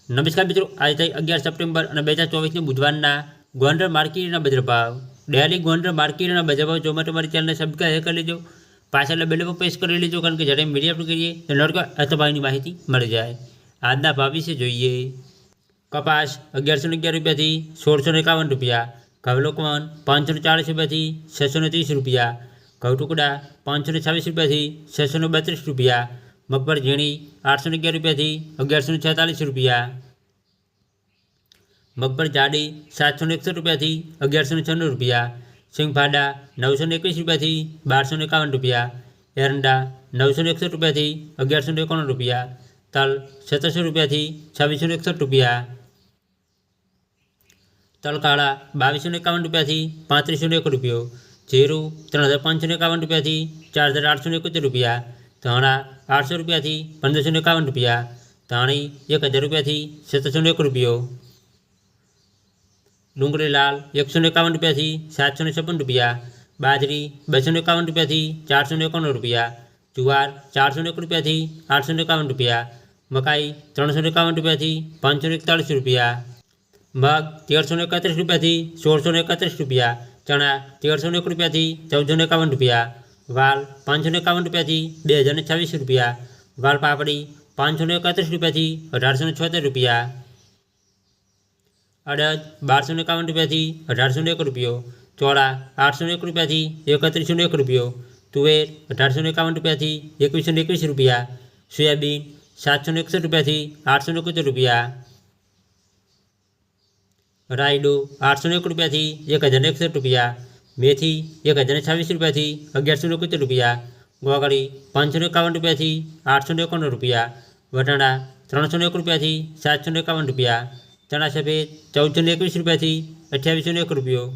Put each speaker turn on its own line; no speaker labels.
નમસ્કાર મિત્રો, આજે તારીખ 11 સપ્ટેમ્બર અને 2024 બુધવારના ગોંડલ માર્કેટના બજાર ભાવ. ડેલી ગોંડલ માર્કેટના બજાર ભાવ જોવા માટે મારી ચેનલને સબસ્ક્રાઈબ કરી લેજો. પાછળ બેલ પર પ્રેસ કરી લેજો, કારણ કે જ્યારે મીડિયા અપલોડ કરીએ તો નોટિફિકેશન ભાવની માહિતી મળી જાય. આજના ભાવ વિશે જોઈએ. કપાસ 1111 રૂપિયાથી 1651 રૂપિયા, ઘઉં લોકવન 540 રૂપિયાથી 630 રૂપિયા, ઘઉં ટુકડા 526 રૂપિયાથી 632 રૂપિયા, મગફળી ઝીણી 811 રૂપિયાથી 1146 રૂપિયા, મગફળી જાડી 761 રૂપિયાથી 1196 રૂપિયા, સિંગફાડા 921 રૂપિયાથી 1251 રૂપિયા, એરંડા 961 રૂપિયાથી 1191 રૂપિયા, તલ 1700 રૂપિયાથી 2661 રૂપિયા, તલ કાળા 2251 રૂપિયાથી 3501 રૂપિયો, જીરું 3551 રૂપિયાથી 4871 રૂપિયા, ધાણા 800 રૂપિયાથી 1551 રૂપિયા, ધાણી 1000 રૂપિયાથી 1701 રૂપિયો, ડુંગળી લાલ 151 રૂપિયાથી 756 રૂપિયા, બાજરી 251 રૂપિયાથી 451 રૂપિયા, જુવાર 401 રૂપિયાથી 851 રૂપિયા, મકાઈ 351 રૂપિયાથી 541 રૂપિયા, મગ 1331 રૂપિયાથી 1631 રૂપિયા, ચણા 1301 રૂપિયાથી 1451 રૂપિયા, વાલ 551 રૂપિયાથી 2026 રૂપિયા, વાલ પાપડી 531 રૂપિયાથી 1876 રૂપિયા, અડદ 1251 રૂપિયાથી 1801 રૂપિયો, ચોળા 801 રૂપિયાથી 3101 રૂપિયો, તુવેર 1851 રૂપિયાથી 2121 રૂપિયા, સોયાબીન 761 રૂપિયાથી 871 રૂપિયા, રાયડો 801 રૂપિયાથી 1061 રૂપિયા, મેથી 1026 રૂપિયાથી 1171 રૂપિયા, ગોગળી 551 રૂપિયાથી 851 રૂપિયા, વટાણા 301 રૂપિયાથી 751 રૂપિયા, ચણા સફેદ 1421 રૂપિયાથી 2801 રૂપિયો.